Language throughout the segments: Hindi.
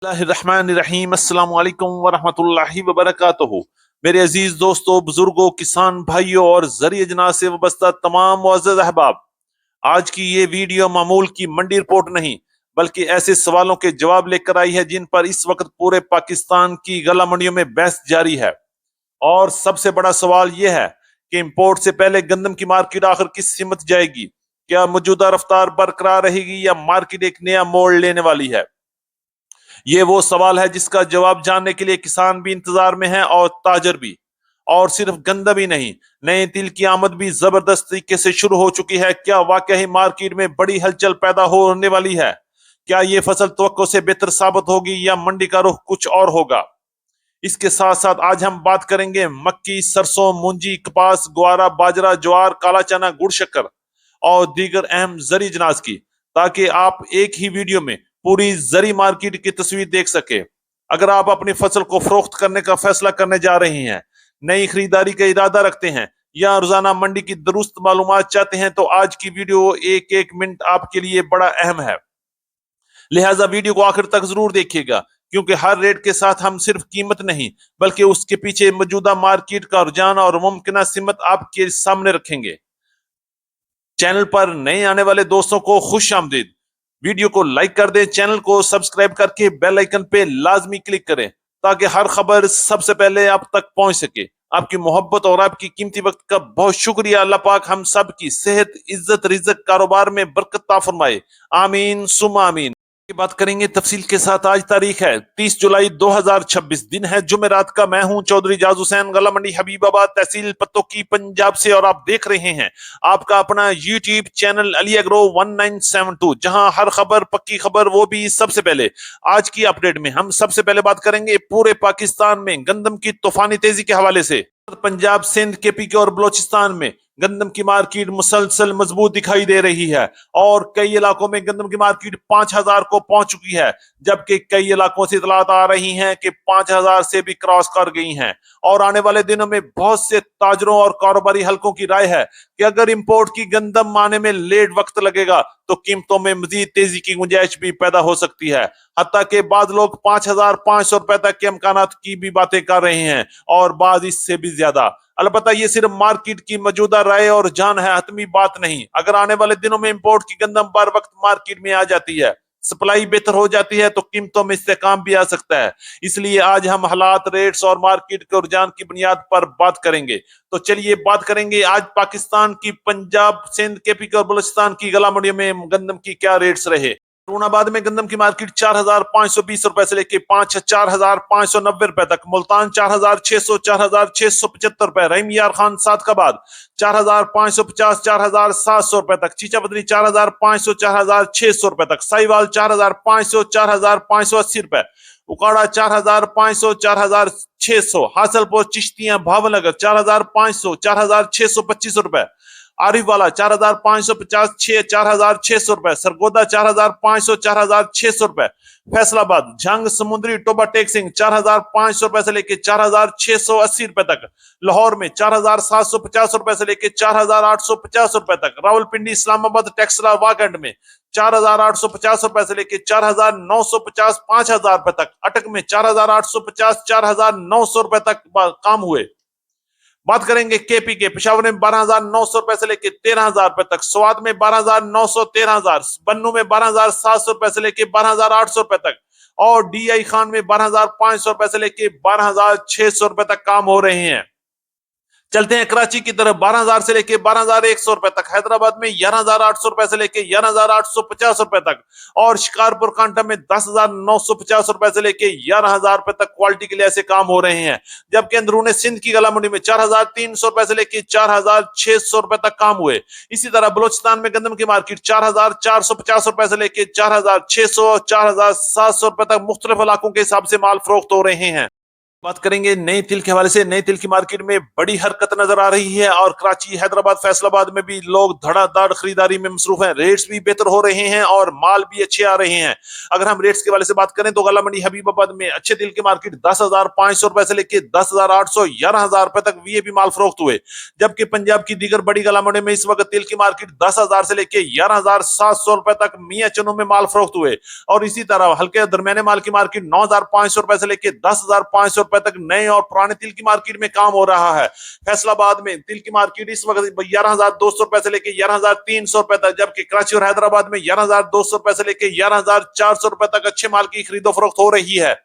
बिस्मिल्लाहिर्रहमानिर्रहीम अस्सलाम वालेकुम वरहमतुल्लाहि वबरकातुहू। मेरे अजीज दोस्तों, बुजुर्गों, किसान भाइयों और जरिए जना से वाबस्ता तमाम मुअज़्ज़ज़ अहबाब, आज की ये वीडियो मामूल की मंडी रिपोर्ट नहीं बल्कि ऐसे सवालों के जवाब लेकर आई है जिन पर इस वक्त पूरे पाकिस्तान की गला मंडियों में बहस जारी है। और सबसे बड़ा सवाल यह है कि इंपोर्ट से पहले गंदम की मार्केट आखिर किस सीमत जाएगी? क्या मौजूदा रफ्तार बरकरार रहेगी या मार्केट एक नया मोड़ लेने वाली है? ये वो सवाल है जिसका जवाब जानने के लिए किसान भी इंतजार में है और ताजर भी। और सिर्फ गंदम ही नहीं, नए तिल की आमद भी जबरदस्त तरीके से शुरू हो चुकी है। क्या वाकई मार्केट में बड़ी हलचल पैदा होने वाली है? क्या ये फसल तवक्को से बेहतर साबित होगी या मंडी का रुख कुछ और होगा? इसके साथ साथ आज हम बात करेंगे मक्की, सरसों, मूंजी, कपास, ग्वारा, बाजरा, ज्वार, काला चना, गुड़ शक्कर और दीगर अहम जरी जनाज की, ताकि आप एक ही वीडियो में पूरी जरी मार्केट की तस्वीर देख सके। अगर आप अपनी फसल को फरोख्त करने का फैसला करने जा रही हैं, नई खरीदारी का इरादा रखते हैं या रोजाना मंडी की दुरुस्त मालूमात चाहते हैं, तो आज की वीडियो एक एक मिनट आपके लिए बड़ा अहम है। लिहाजा वीडियो को आखिर तक जरूर देखिएगा, क्योंकि हर रेट के साथ हम सिर्फ कीमत नहीं बल्कि उसके पीछे मौजूदा मार्केट का रुझान और मुमकिन सीमत आपके सामने रखेंगे। चैनल पर नए आने वाले दोस्तों को खुश आमदीद। वीडियो को लाइक कर दें, चैनल को सब्सक्राइब करके बेल आइकन पे लाजमी क्लिक करें, ताकि हर खबर सबसे पहले आप तक पहुंच सके। आपकी मोहब्बत और आपकी कीमती वक्त का बहुत शुक्रिया। अल्लाह पाक हम सब की सेहत, इज्जत, रिज़्क, कारोबार में बरकत अता फरमाए। आमीन सुम्मा आमीन। की बात करेंगे तफसील के साथ। आज तारीख है 30 जुलाई 2026, दिन है जुमेरात का। मैं हूं चौधरी जाज हुसैन, गला मंडी हबीबाबाद, तहसील पत्तोकी, पंजाब से, और आप देख रहे हैं आपका अपना यूट्यूब चैनल अली एग्रो 1972, जहां हर खबर पक्की खबर, वो भी सबसे पहले। आज की अपडेट में हम सबसे पहले बात करेंगे पूरे पाकिस्तान में गंदम की तूफानी तेजी के हवाले से। पंजाब, सिंध, केपी और बलोचिस्तान में गंदम की मार्केट मुसलसल मजबूत दिखाई दे रही है और कई इलाकों में गंदम की मार्केट 5,000 को पहुंच चुकी है, जबकि कई इलाकों से इतलात आ रही हैं कि 5,000 से भी क्रॉस कर गई हैं। और आने वाले दिनों में बहुत से ताजरों और कारोबारी हलकों की राय है कि अगर इंपोर्ट की गंदम आने में लेट वक्त लगेगा तो कीमतों में मजीद तेजी की गुंजाइश भी पैदा हो सकती है। हत्ता के बाद लोग 5,500 रुपए तक के इम्कानात की भी बातें कर रहे हैं और बाद इससे भी ज्यादा। अलबत्ता ये सिर्फ मार्केट की मौजूदा राय और जान है, हतमी बात नहीं। अगर आने वाले दिनों में इंपोर्ट की गंदम बर वक्त मार्केट में आ जाती है, सप्लाई बेहतर हो जाती है, तो कीमतों में इस्तेकाम भी आ सकता है। इसलिए आज हम हालात, रेट्स और मार्केट के रुझान की बुनियाद पर बात करेंगे। तो चलिए बात करेंगे आज पाकिस्तान की पंजाब, सिंध, केपी और बलूचिस्तान की गला मंडियों में गंदम की क्या रेट्स रहे। फैसलाबाद में गंदम की मार्केट 4,520 रुपए से लेके 4,590 रुपए तक। मुल्तान 4,600, 4,675 रुपए। रहीम यार खान सादकाबाद 4,550, 4,700 रुपए तक। चीचा बदरी 4,500, 4,600 रुपए तक। साहिवाल 4,500, 4,580 रुपए। उकाड़ा 4,500, 4,600। हासलपुर, चिश्तियां, भावनगर 4,500, 4,625 रुपए। आरिफ वाला 4,550, 4,600 रुपए। सरगोदा 4,500, 4,600 रुपए। फैसलाबाद, झंग, समुद्री, टोबा टेक सिंह 4,500 रुपए से लेके 4,680 रुपए तक। लाहौर में 4,750 रुपए से लेके 4,850 रुपए तक। रावलपिंडी, इस्लामाबाद, टेक्सला, वागंड में 4,850 रुपए से लेके 4,950, 5,000 रुपए तक। अटक में 4,850, 4,900 रुपए तक काम हुए। बात करेंगे केपी के। पेशावर में 12,900 रुपए से लेके 13,000 रुपए तक। स्वात में 12,900, 13,000। बन्नू में 12,700 रुपए से लेके 12,800 रुपए तक। और डीआई खान में 12,500 रुपए से लेके 12,600 रुपए तक काम हो रहे हैं। चलते हैं कराची की तरफ। 12,000 से लेके 12,100 रुपए तक। हैदराबाद में 11,800 रुपए से लेके 11,850 रुपए तक। और शिकारपुर कांटा में 10,950 रुपए से लेके 11,000 रुपए तक क्वालिटी के लिए ऐसे काम हो रहे हैं। जबकि अंदरूनी सिंध की गला मंडी में 4,300 रुपए से लेके 4,600 रुपए तक काम हुए। इसी तरह बलोचिस्तान में गंदम की मार्केट 4,450 रुपए से लेके 4,600, 4,700 रुपए तक मुख्तलिफ इलाकों के हिसाब से माल फरोख्त हो रहे हैं। बात करेंगे नए तिल के हवाले से। नए तिल की मार्केट में बड़ी हरकत नजर आ रही है और कराची, हैदराबाद, फैसलाबाद में भी लोग धड़ाधड़ खरीदारी में मसरूफ हैं। रेट्स भी बेहतर हो रहे हैं और माल भी अच्छे आ रहे हैं। अगर हम रेट्स के हवाले से बात करें तो गला मंडी हबीबाबाद में अच्छे तिल की मार्केट 10,500 रुपए से लेकर 10,800, 11,000 रुपए तक वीएपी माल फरोख्त हुए। जबकि पंजाब की दीगर बड़ी गला मंडी में इस वक्त तिल की मार्केट 10,000 से लेकर 11,700 रुपए तक मियाँ चनों में माल फरोख्त हुए। और इसी तरह हल्के दरमियाने माल की मार्केट 9,500 रुपए से लेकर 10,500 रुपए तक नए और पुराने तिल की मार्केट में काम हो रहा है। फैसलाबाद में तिल की मार्केट इस वक्त 11,200 रुपए से लेकर 11,300 रुपए तक, जबकि कराची और हैदराबाद में 11,200 रुपए से लेकर 11,400 रुपए तक अच्छे माल की खरीदो फरोख्त हो रही है।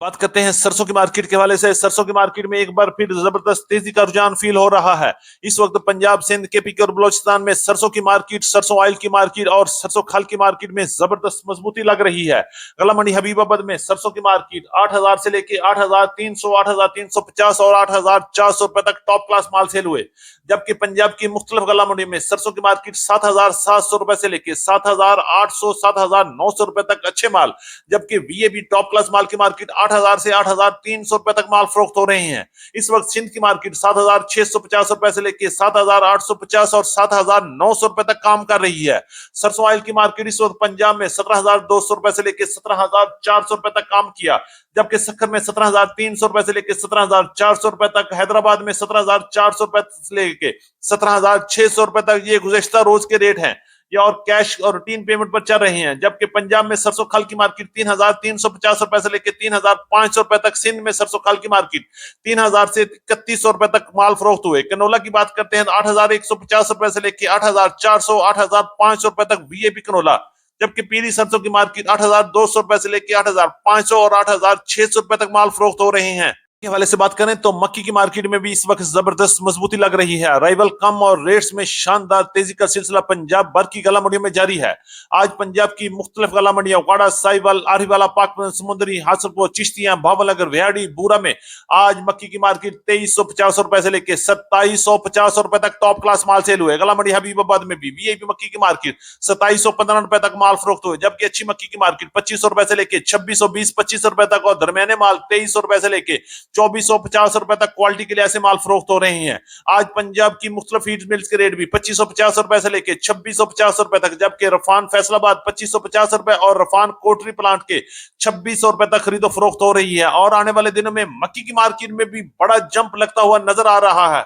बात करते हैं सरसों की मार्केट के हवाले से। सरसों की मार्केट में एक बार फिर जबरदस्त तेजी का रुझान फील हो रहा है। इस वक्त पंजाब, सिंध, केपी और बलोचिस्तान में सरसों की मार्केट, सरसों ऑयल की मार्केट और सरसों खल की मार्केट में जबरदस्त मजबूती लग रही है। गला मंडी हबीबाबाद में सरसों की मार्केट 8,000 से लेकर 8,300, 8,350 और 8,400 रुपए तक टॉप क्लास माल सेल हुए। जबकि पंजाब की मुख्तलिफ गला मंडी में सरसों की मार्केट 7,700 रुपए से लेकर 7,800, 7,900 रुपए तक अच्छे माल, जबकि वीएबी टॉप क्लास माल की मार्केट 8,000 से 8,300 रुपए तक माल फरोख्त हो रहे हैं। इस वक्त सिंध की मार्केट 7,650 रुपए से लेकर 7,850 और 7,900 रुपए तक काम कर रही है। सरसों ऑयल की मार्केट इस वक्त पंजाब में 17,200 रुपए से लेकर 17,400 रुपए तक काम किया, जबकि सक्कर में 17,300 रुपए से लेकर 17,400 रुपए तक, हैदराबाद में 17,400 रुपए से लेकर 17,600 रुपए तक ये गुज़श्ता रोज के रेट हैं। या और कैश और रूटीन पेमेंट पर चल रहे हैं। जबकि पंजाब में सरसों खल की मार्केट 3,350 रुपए से लेकर 3,500 रुपए तक, सिंध में सरसों खल की मार्केट 3,000 से 3,100 रुपए तक माल फरोख्त हुए। कनोला की बात करते हैं तो 8,150 रुपए से लेकर 8,400, 8,500 रुपए तक वीएपी कनोला, जबकि पीली सरसों की मार्केट 8,200 रुपए से लेकर 8,500 और 8,600 रुपए तक माल फरोख्त हो रहे हैं। के हवाले से बात करें तो मक्की की मार्केट में भी इस वक्त जबरदस्त मजबूती लग रही है। अराइवल कम और रेट्स में शानदार तेजी का सिलसिला पंजाब भर की गला मंडियों में जारी है। आज पंजाब की मुख्तलिफ गला मंडियां उकाड़ा, साहिवाल, आरिवाला, पाकपन, समुद्री, हासलपुर, चिश्तियां, भावनगर, विहाड़ी, बूरा में आज मक्की की मार्केट 2,350 रुपए से लेकर 2,750 रुपए तक टॉप क्लास माल सेल हुए। गला मंडी हबीबाबाद में भी वीआईपी मक्की की मार्केट 2,715 रुपए तक माल फरोख्त हुए, जबकि अच्छी मक्की की मार्केट 2,500 रुपए से लेकर 2,620, 2,500 रुपए तक और दरमियाने माल 2,300 रुपए से लेकर 2,450 रुपए तक क्वालिटी के लिए ऐसे माल फरोख्त हो रहे हैं। आज पंजाब की मुख्तलिफ फीड मिल्स के रेट भी 2,550 रुपए से लेकर 2,650 रुपए तक, जबकि रफान फैसलाबाद 2,550 रुपए और रफान कोटरी प्लांट के 2,600 रुपए तक खरीदो फरोख्त हो रही है। और आने वाले दिनों में मक्की की मार्केट में भी बड़ा जंप लगता हुआ नजर आ रहा है।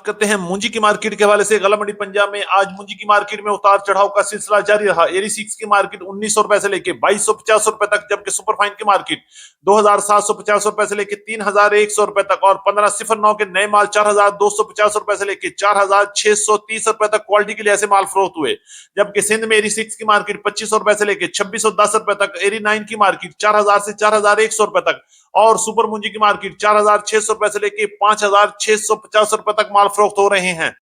करते हैं मूंजी की मार्केट के हवाले से। गला मंडी पंजाब में आज मूंजी की मार्केट में उतार चढ़ाव का सिलसिला जारी रहा। एरी 6 की मार्केट 1,900 रुपए से लेकर 2,250 रुपए तक, जबकि सुपरफाइन की मार्केट 2,750 रुपए से लेकर 3,100 रुपए तक और 1509 के नए माल 4,250 रुपए से लेकर 4,630 रुपए तक क्वालिटी के लिए ऐसे माल फरोख्त हुए। जबकि सिंध में एरी 6 की मार्केट 2,500 रुपए से लेकर 2,610 रुपए तक, एरी 9 की मार्केट 4,000 से 4,100 रुपए तक और सुपर मुंजी की मार्केट 4,600 रुपए से लेकर 5,650 रुपए तक माल फरोख्त हो रहे हैं।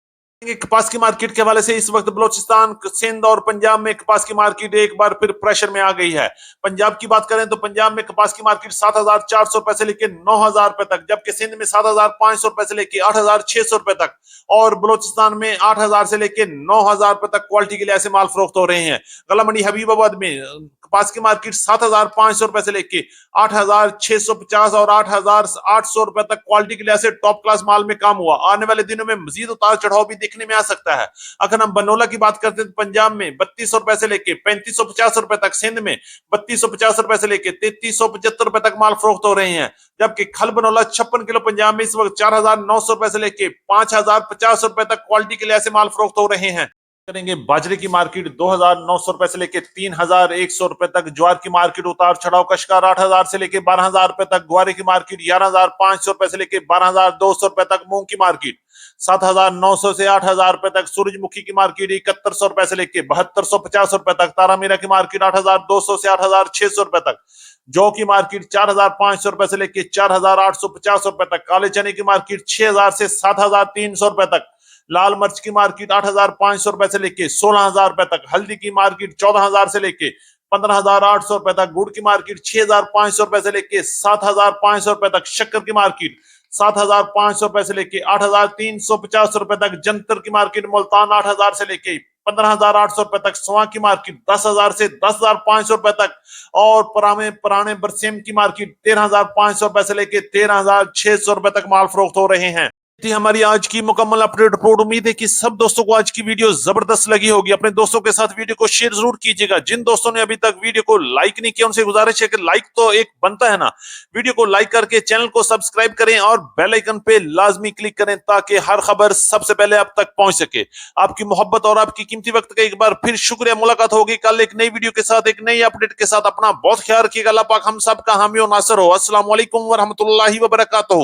कपास की मार्केट के हवाले से इस वक्त बलोचिस्तान, सिंध और पंजाब में कपास की मार्केट एक बार फिर प्रेशर में आ गई है। पंजाब की बात करें तो पंजाब में कपास की मार्केट 7,400 रुपए से लेकर 9,000 रुपए तक, जबकि सिंध में 7,500 रुपए से लेकर 8,600 रुपए तक और बलोचिस्तान में 8,000 से लेकर 9,000 रुपए तक क्वालिटी के लिए ऐसे माल फरोख्त हो रहे हैं। गला मंडी हबीबाबाद में कपास की मार्केट 7,500 रुपए से लेकर 8,650 और 8,800 रुपए तक क्वालिटी के लिए ऐसे टॉप क्लास माल में काम हुआ। आने वाले दिनों में मजीद उतार चढ़ाव भी देखने में आ सकता है। अगर हम बनोला की बात करते हैं तो पंजाब में 3,200 रुपए से लेकर 3,550 रुपए तक, सिंध में 3,250 रुपए से लेकर 3,375 रुपए तक माल फरोख्त हो रहे हैं। जबकि खल बनोला 56 किलो पंजाब में इस वक्त 4,900 रुपए से लेकर 5,050 रुपए तक क्वालिटी के लिए ऐसे माल फरोख्त हो रहे हैं। करेंगे बाजरे की मार्केट 2,900 रुपए से लेकर 3,100 रुपए तक, ज्वार की मार्केट उतार चढ़ाव का शिकार 8,000 से लेकर 12,000 रुपए तक, ग्वारे की मार्केट 11,500 रुपए से लेकर 12,200 रुपए तक, मूंग की मार्केट 7,900 से 8,000 रुपए तक, सूरजमुखी की मार्केट 7,100 रुपए से लेकर 7,250 रुपए तक, तारामीरा की मार्केट 8,200 से 8,600 रुपए तक, जौ की मार्केट 4,500 रुपए से लेकर 4,850 रुपए तक, काले चने की मार्केट 6,000 से 7,300 रुपए तक, लाल मिर्च की मार्केट 8,500 रुपए से लेके 16,000 रुपए तक, हल्दी की मार्केट 14,000 से लेके 15,800 रुपए तक, गुड़ की मार्केट 6,500 रुपए से लेके 7,500 रुपए तक, शक्कर की मार्केट 7,500 रुपए से लेके 8,350 रुपए तक, जंतर की मार्केट मुल्तान 8,000 से लेके 15,800 रुपए तक, सवा की मार्केट 10,000 से 10,500 रुपए तक और पुराने बरसेम की मार्केट 13,500 रुपए से लेके 13,600 रुपए तक माल फरोख्त हो रहे हैं। थी हमारी आज की मुकम्मल अपडेट रिपोर्ट। उम्मीद है कि सब दोस्तों को आज की वीडियो जबरदस्त लगी होगी। अपने दोस्तों के साथ वीडियो को शेयर जरूर कीजिएगा। जिन दोस्तों ने अभी तक वीडियो को लाइक नहीं किया उनसे गुजारिश है कि लाइक तो एक बनता है ना, वीडियो को लाइक करके चैनल को सब्सक्राइब करें और बेल आइकन पे लाजमी क्लिक करें ताकि हर खबर सबसे पहले आप तक पहुंच सके। आपकी मोहब्बत और आपकी कीमती वक्त का एक बार फिर शुक्रिया। मुलाकात होगी कल एक नई वीडियो के साथ, एक नई अपडेट के साथ। अपना बहुत ख्याल रखिएगा। अल्लाह पाक हम सब का हामी और नासर हो। अस्सलाम वालेकुम व रहमतुल्लाहि व बरकातहू।